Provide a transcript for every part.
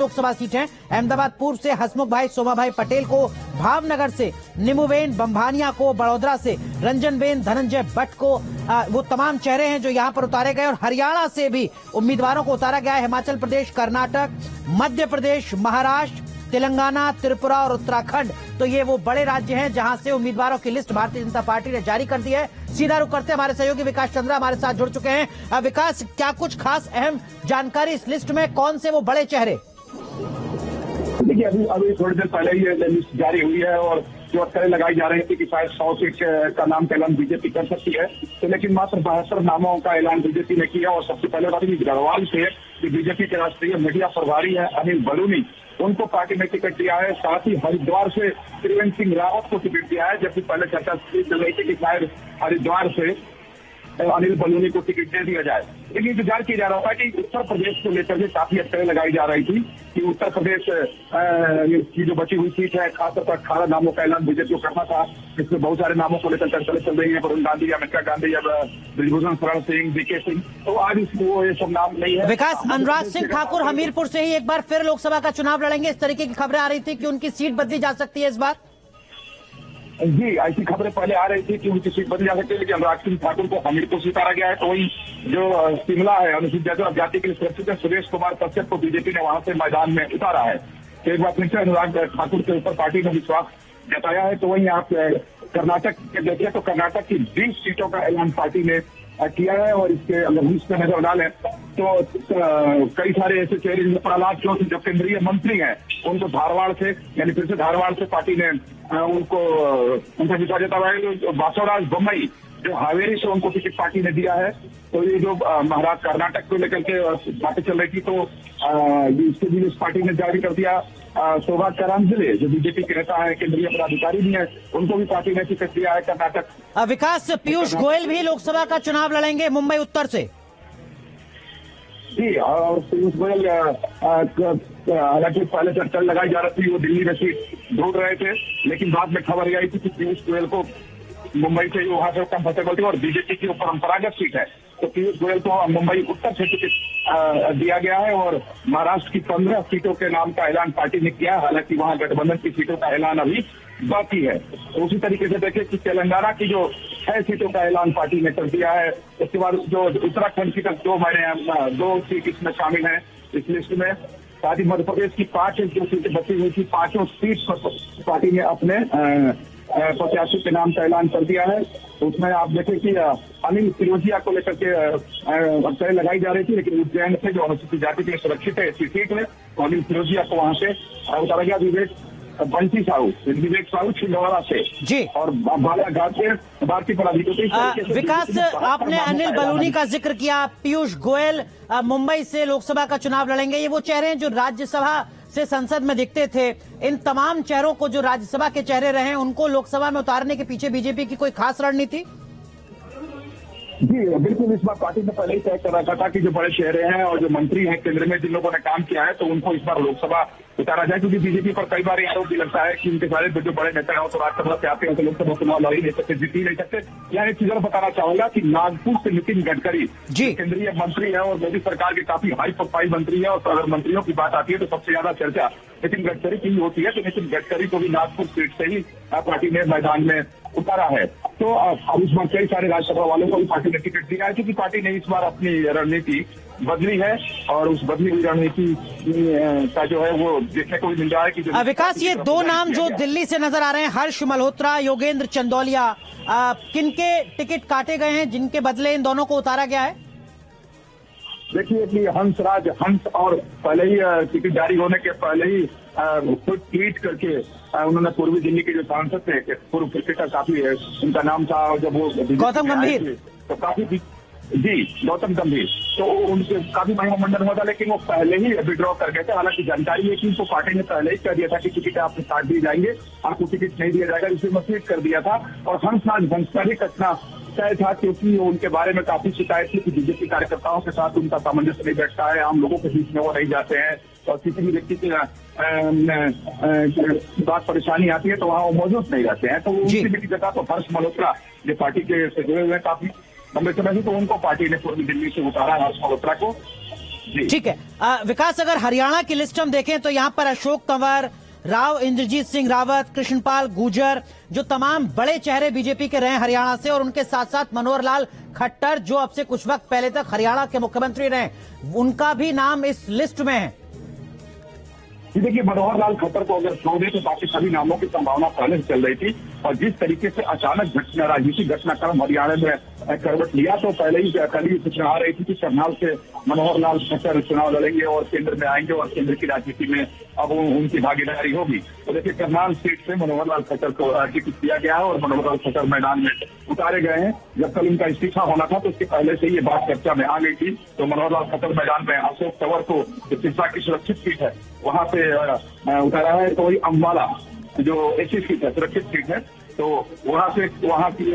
Lok Sabha seat है। अहमदाबाद पूर्व से हसमुख भाई सोमाभाई पटेल को, भावनगर से निमुबेन बंभानिया को, बड़ोदरा से रंजनबेन धनंजय भट्ट को, वो तमाम चेहरे हैं जो यहां पर उतारे गए। और हरियाणा से भी उम्मीदवारों को उतारा गया है। हिमाचल प्रदेश, कर्नाटक, मध्य प्रदेश, महाराष्ट्र, तेलंगाना, त्रिपुरा और उत्तराखंड, तो ये वो बड़े राज्य हैं जहां से उम्मीदवारों की लिस्ट भारतीय जनता पार्टी ने जारी कर दी है। सीधा रुख करते हमारे सहयोगी विकास चंद्रा हमारे साथ जुड़ चुके हैं। विकास, क्या कुछ खास अहम जानकारी इस लिस्ट में, कौन से वो बड़े चेहरे? देखिए, अभी थोड़ी देर पहले ही ये लिस्ट जारी हुई है और जो अटकलें लगाई जा रही थी कि शायद 100 सीट का नाम का ऐलान बीजेपी कर सकती है, तो लेकिन मात्र 72 नामों का ऐलान बीजेपी ने किया। और सबसे पहले बात गढ़वाल से बीजेपी के राष्ट्रीय मीडिया प्रभारी है अनिल बलूनी, उनको पार्टी ने टिकट दिया है। साथ ही हरिद्वार से त्रिवेंद्र सिंह रावत को टिकट दिया है, जबकि पहले चर्चा चल रही थी कि शायद हरिद्वार से अनिल बलूनी को टिकट दे दिया जाए। लेकिन इंतजार किया जा रहा था कि उत्तर प्रदेश को लेकर के काफी अटकलें लगाई जा रही थी कि उत्तर प्रदेश की जो बची हुई सीट है, खासतौर पर 18 नामों का ऐलान बीजेपी को करना था। इसमें बहुत सारे नामों को लेकर अटकलें चल रही है, वरुण गांधी, अमेरिका गांधी, ब्रिजभूषण शरण सिंह, बीके सिंह, तो आज इसको ये सब नाम नहीं है। विकास, अनुराग सिंह ठाकुर हमीरपुर से ही एक बार फिर लोकसभा का चुनाव लड़ेंगे, इस तरीके की खबरें आ रही थी कि उनकी सीट बदली जा सकती है इस बार। जी, ऐसी खबरें पहले आ रही थी कि उनकी सीट बदली जा सकती है, लेकिन अनुराग सिंह ठाकुर को हमीरपुर से उतारा गया है। तो वही जो शिमला है, अनुसूचित जाति के लिए सुरक्षित है, सुरेश कुमार कश्यप को बीजेपी ने वहां से मैदान में उतारा है। तो एक बार फिर से अनुराग ठाकुर के ऊपर पार्टी ने विश्वास जताया है। तो वहीं आप कर्नाटक के देखिए तो कर्नाटक की 20 सीटों का ऐलान पार्टी ने किया है। और इसके अगर लिस्ट में नजर डालें तो कई सारे ऐसे चेहरे जैसे प्रहलाद चौधरी जो केंद्रीय मंत्री हैं, उनको धारवाड़ से, यानी फिर से धारवाड़ से पार्टी ने उनका विश्वास जताया है। बासवराज बोम्मई जो हावेरी से, उनको टिकट पार्टी ने दिया है। तो ये जो महाराष्ट्र कर्नाटक को लेकर के बातें चल रही थी, तो इसके भी लिस्ट पार्टी ने जारी कर दिया। शोभा करांजले जो बीजेपी के नेता है, केंद्रीय पदाधिकारी भी है, उनको भी पार्टी ने टिकट दिया है कर्नाटक। विकास, पीयूष गोयल भी लोकसभा का चुनाव लड़ेंगे मुंबई उत्तर से। जी, और पीयूष गोयल हालांकि पहले चर्चा लगाई जा रही थी, वो दिल्ली में सीट ढूंढ रहे थे, लेकिन बाद में खबर आई थी कि पीयूष गोयल को मुंबई से वहां से कंफर्टेबल थी और बीजेपी की परंपरागत सीट है, तो पीयूष गोयल को मुंबई उत्तर से टिकट दिया गया है। और महाराष्ट्र की 15 सीटों के नाम का ऐलान पार्टी ने किया है, हालांकि वहां गठबंधन की सीटों का ऐलान अभी बाकी है। तो उसी तरीके से देखें कि तेलंगाना की जो 6 सीटों का ऐलान पार्टी ने कर दिया है। उसके बाद जो उत्तराखंड की तक 2 सीट इसमें शामिल है इस लिस्ट में। साथ ही मध्य प्रदेश की 5 जो सीटें बची हुई थी, 5 सीट पर पार्टी ने अपने प्रत्याशी के नाम का ऐलान कर दिया है। तो उसमें आप देखें कि अनिल फिरोजिया को लेकर के अटकलें लगाई जा रही थी, लेकिन उज्जैन से जो अनुसूचित जाति के लिए सुरक्षित है इसी सीट में, तो अनिल फिरोजिया को वहां से उतारा गया। विवेक साहू छिंदवाड़ा से जी, और बालाघाट से भारतीय पदाधिकारी। विकास, आपने अनिल बलूनी का जिक्र किया, पीयूष गोयल मुंबई से लोकसभा का चुनाव लड़ेंगे। ये वो चेहरे हैं जो राज्यसभा से संसद में दिखते थे। इन तमाम चेहरों को, जो राज्यसभा के चेहरे रहे, उनको लोकसभा में उतारने के पीछे बीजेपी की कोई खास रणनीति? जी बिल्कुल, इस बार पार्टी ने पहले ही तय कर रखा था कि जो बड़े चेहरे हैं और जो मंत्री हैं केंद्र में, जिन लोगों ने काम किया है, तो उनको इस बार लोकसभा उतारा जाए। क्योंकि बीजेपी पर कई बार आरोप भी लगता है कि उनके सारे जो बड़े नेता हैं तो राज्यसभा से आते हैं तो लोकसभा चुनाव लड़ ही नहीं सकते, जीत ही नहीं सकते। यहाँ एक चीज और बताना चाहूंगा कि नागपुर से नितिन गडकरी केंद्रीय मंत्री है और मोदी सरकार के काफी हाई प्रोफाइल मंत्री है, और अगर मंत्रियों की बात आती है तो सबसे ज्यादा चर्चा नितिन गडकरी की होती है। तो नितिन गडकरी को भी नागपुर सीट से ही पार्टी ने मैदान में उतारा है। तो अब इस बार कई सारे राज्यसभा वालों को भी पार्टी ने टिकट दिया है, क्योंकि पार्टी ने इस बार अपनी रणनीति बदली है। और उस बदली हुई रणनीति का जो है वो देखने को भी मिल रहा है कि विकास, ये 2 नाम जो दिल्ली से नजर आ रहे हैं, हर्ष मल्होत्रा, योगेंद्र चंदौलिया, किनके टिकट काटे गए हैं जिनके बदले इन दोनों को उतारा गया है? देखिए कि हंस और पहले ही टिकट जारी होने के पहले ही खुद ट्वीट करके उन्होंने पूर्वी दिल्ली के जो सांसद थे, पूर्व क्रिकेटर, काफी उनका नाम था, जब वो गौतम गंभीर, तो काफी गौतम गंभीर, तो उनके काफी महिमामंडन हुआ था, लेकिन वो पहले ही विड्रॉ कर गए थे। हालांकि जानकारी है कि उनको पार्टी ने पहले ही कह दिया था कि टिकट आपको काट दिए जाएंगे, आपको टिकट नहीं दिया जाएगा, इसलिए मसलियत कर दिया था। और हंस का ही कटना तय था, क्योंकि उनके बारे में काफी शिकायत थी कि बीजेपी कार्यकर्ताओं के साथ उनका सामंजस्य नहीं बैठता है, आम लोगों के बीच में वो नहीं जाते हैं, और किसी भी व्यक्ति की बात परेशानी आती है तो वहाँ वो मौजूद नहीं रहते हैं। तो उनकी भी जगह तो हर्ष मल्होत्रा जो पार्टी के से जुड़े हुए हैं काफी लंबे समय से, तो उनको पार्टी ने पूर्वी दिल्ली से उतारा, हर्ष मल्होत्रा को। ठीक है। विकास, अगर हरियाणा की लिस्ट हम देखें तो यहाँ पर अशोक तंवर, राव इंद्रजीत सिंह रावत, कृष्णपाल गुर्जर, जो तमाम बड़े चेहरे बीजेपी के रहे हरियाणा से, और उनके साथ साथ मनोहर लाल खट्टर, जो अब से कुछ वक्त पहले तक हरियाणा के मुख्यमंत्री रहे, उनका भी नाम इस लिस्ट में है। देखिए, मनोहर लाल खट्टर को अगर छोड़ दे तो बाकी सभी नामों की संभावना पहले से चल रही थी, और जिस तरीके से अचानक राजनीतिक घटनाक्रम हरियाणा में करवट लिया, तो पहले ही कल ही सूचना आ रही थी कि करनाल से मनोहर लाल खट्टर चुनाव लड़ेंगे और केंद्र में आएंगे और केंद्र की राजनीति में अब उनकी भागीदारी होगी। तो देखिए, करनाल सीट से मनोहर लाल खट्टर को टिकट दिया गया है और मनोहर लाल खट्टर मैदान में उतारे गए हैं। जब कल उनका इस्तीफा होना था तो उसके पहले से ये बात चर्चा में आ गई थी। तो मनोहर लाल खट्टर मैदान में अशोक तंवर को सिरसा की सुरक्षित सीट है वहां पे उतारा है। तो वही अम्बाला जो ऐसी सीट है, सुरक्षित सीट है, तो वहां की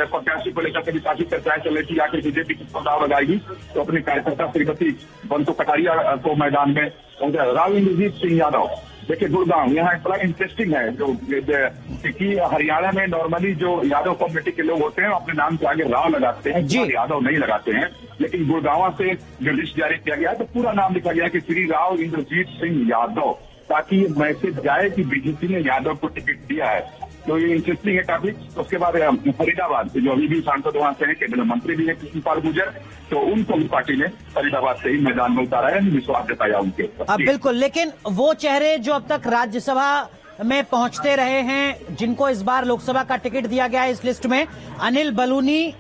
प्रत्याशी को लेकर भी काफी चर्चाएं चल रही थी। आखिर बीजेपी किस पर दाव लगाएगी, तो अपने कार्यकर्ता श्रीमती बंतो कटारिया को मैदान में राव इंद्रजीत सिंह यादव। देखिए, गुड़गांव यहाँ एक बड़ा इंटरेस्टिंग है, जो कि हरियाणा में नॉर्मली जो यादव कम्युनिटी के लोग होते हैं अपने नाम के आगे राव लगाते हैं, यादव नहीं लगाते हैं। लेकिन गुड़गांव से जो लिस्ट जारी किया गया है तो पूरा नाम लिखा गया है कि श्री राव इंद्रजीत सिंह यादव, ताकि ये मैसेज जाए कि बीजेपी ने यादव को टिकट दिया है। तो ये इंटरेस्टिंग है काफी। उसके बाद फरीदाबाद जो अभी भी सांसद वहां से हैं, केंद्रीय मंत्री भी है कृष्णपाल गुर्जर, तो उनको भी पार्टी ने फरीदाबाद से ही मैदान में उतारा है, विश्वास जताया उनके ऊपर। बिल्कुल, लेकिन वो चेहरे जो अब तक राज्यसभा में पहुंचते रहे हैं, जिनको इस बार लोकसभा का टिकट दिया गया है इस लिस्ट में, अनिल बलूनी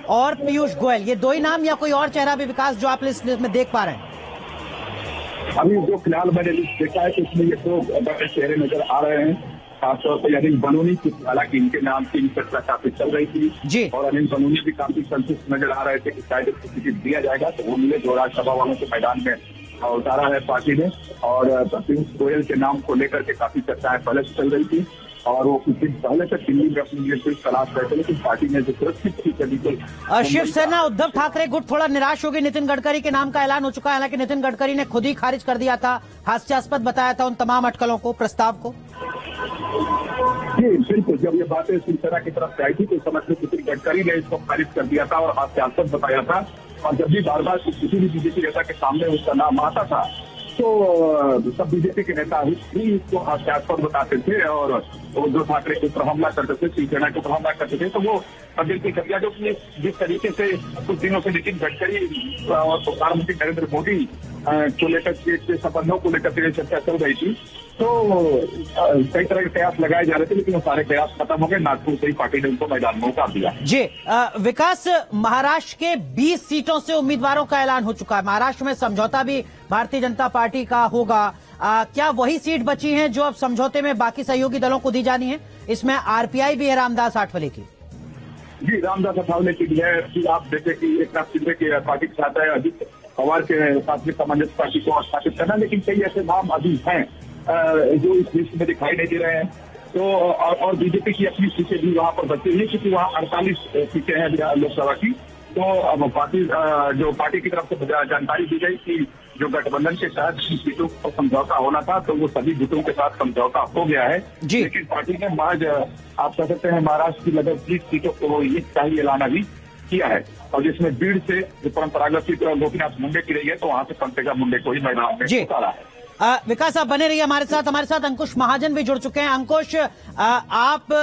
और पीयूष गोयल, ये दो ही नाम या कोई और चेहरा भी विकास जो आप लिस्ट में देख पा रहे हैं? अभी जो फिलहाल मैंने लिस्ट देखा है तो इसमें ये दो बड़े चेहरे नजर आ रहे हैं, खासतौर पर अनिल बलूनी की। हालांकि इनके नाम की चर्चा काफी चल रही थी और अनिल बलूनी भी काफी संतुष्ट नजर आ रहे थे कि शायद इसको टिकट दिया जाएगा। तो उन्होंने जो राज्यसभा वालों के मैदान में उतारा है पार्टी ने, और पीयूष गोयल के नाम को लेकर के काफी चर्चाएं पहले से चल रही थी, और वो कुछ दिन पहले से दिल्ली में अपनी लीडरशिप तलाश रहे थे, लेकिन पार्टी ने जो सुरक्षित थी बिल्कुल। शिवसेना उद्धव ठाकरे गुट थोड़ा निराश होगी। नितिन गडकरी के नाम का ऐलान हो चुका है, हालांकि नितिन गडकरी ने खुद ही खारिज कर दिया था, हास्यास्पद बताया था उन तमाम अटकलों को, प्रस्ताव को। जी बिल्कुल, जब ये बातें शिवसेना की तरफ से आई थी तो समझ में नितिन गडकरी ने इसको खारिज कर दिया था और हास्यास्पद बताया था। और जब भी बार बार किसी भी बीजेपी नेता के सामने उसका नाम आता था तो सब बीजेपी के नेता ही इसको हास्यास्पद बताते थे और उद्धव ठाकरे के ऊपर हमला करते थे, शिवसेना के ऊपर हमला करते थे। तो वो बिल्कुल कर दिया, क्योंकि जिस तरीके से कुछ दिनों से नितिन गडकरी और प्रधानमंत्री नरेंद्र मोदी को लेकर के संबंधों को लेकर चर्चा चल रही थी, तो कई तरह के प्रयास लगाए जा रहे थे, लेकिन वो सारे प्रयास खत्म हो गए। नागपुर से ही पार्टी ने उनको मैदान में उतार दिया। जी विकास, महाराष्ट्र के 20 सीटों से उम्मीदवारों का ऐलान हो चुका है। महाराष्ट्र में समझौता भी भारतीय जनता पार्टी का होगा। क्या वही सीट बची हैं जो अब समझौते में बाकी सहयोगी दलों को दी जानी है? इसमें आरपीआई भी है रामदास आठवले की। जी, रामदास आठवले की भी है। आप देखें कि एक नाथ शिंदे की पार्टी के साथ है, अजित पवार के साथ में सामंजस्य पार्टी को स्थापित करना, लेकिन कई ऐसे नाम अभी हैं जो इस लिस्ट में दिखाई नहीं दे रहे हैं। तो और बीजेपी की अपनी सीटें भी वहां पर बची हुई, क्योंकि वहां 48 सीटें हैं लोकसभा की। तो अब पार्टी की तरफ से जानकारी दी गई कि जो गठबंधन के तहत सीटों पर समझौता होना था, तो वो सभी गुटों के साथ समझौता हो गया है। लेकिन पार्टी ने महज आप कह सकते हैं महाराष्ट्र की लगभग 30 सीटों को ये शाही ऐलान अभी किया है, और जिसमें बीड़ से जो परंपरागत सीट गोपीनाथ मुंडे की रही है, तो वहां से पंकजा मुंडे को ही मैदान में उतारा है। विकास, आप बने रहिए हमारे साथ अंकुश महाजन भी जुड़ चुके हैं। अंकुश, आप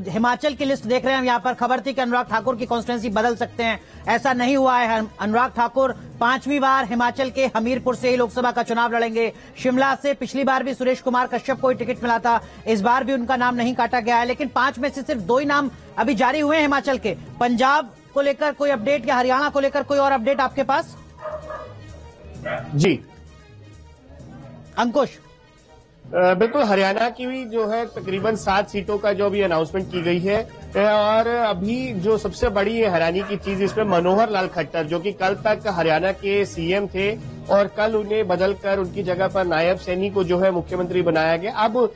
हिमाचल की लिस्ट देख रहे हैं। यहाँ पर खबर थी कि अनुराग ठाकुर की कॉन्स्टिट्यूंसी बदल सकते हैं, ऐसा नहीं हुआ है। अनुराग ठाकुर 5वीं बार हिमाचल के हमीरपुर से ही लोकसभा का चुनाव लड़ेंगे। शिमला से पिछली बार भी सुरेश कुमार कश्यप को ही टिकट मिला था, इस बार भी उनका नाम नहीं काटा गया है। लेकिन 5 में से सिर्फ 2 ही नाम अभी जारी हुए हैं हिमाचल के। पंजाब को लेकर कोई अपडेट या हरियाणा को लेकर कोई और अपडेट आपके पास? जी अंकुश, बिल्कुल, हरियाणा की भी जो है तकरीबन 7 सीटों का जो अभी अनाउंसमेंट की गई है, और अभी जो सबसे बड़ी हैरानी की चीज इसमें मनोहर लाल खट्टर, जो कि कल तक हरियाणा के सीएम थे और कल उन्हें बदलकर उनकी जगह पर नायब सैनी को जो है मुख्यमंत्री बनाया गया। अब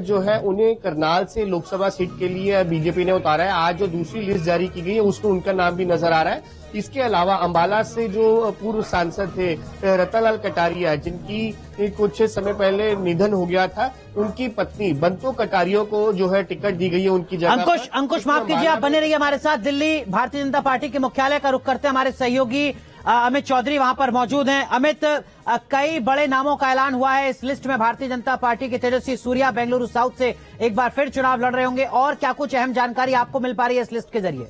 जो है उन्हें करनाल से लोकसभा सीट के लिए बीजेपी ने उतारा है। आज जो दूसरी लिस्ट जारी की गई है उसमें उनका नाम भी नजर आ रहा है। इसके अलावा अंबाला से जो पूर्व सांसद थे रतनलाल कटारिया, जिनकी कुछ समय पहले निधन हो गया था, उनकी पत्नी बंतो कटारिया को जो है टिकट दी गई है उनकी जगह। अंकुश माफ कीजिए, आप बने रहिए हमारे साथ। दिल्ली भारतीय जनता पार्टी के मुख्यालय का रुख करते हैं हमारे सहयोगी अमित चौधरी वहां पर मौजूद हैं। अमित, कई बड़े नामों का ऐलान हुआ है इस लिस्ट में। भारतीय जनता पार्टी के तेजस्वी सूर्या बेंगलुरु साउथ से एक बार फिर चुनाव लड़ रहे होंगे, और क्या कुछ अहम जानकारी आपको मिल पा रही है इस लिस्ट के जरिए?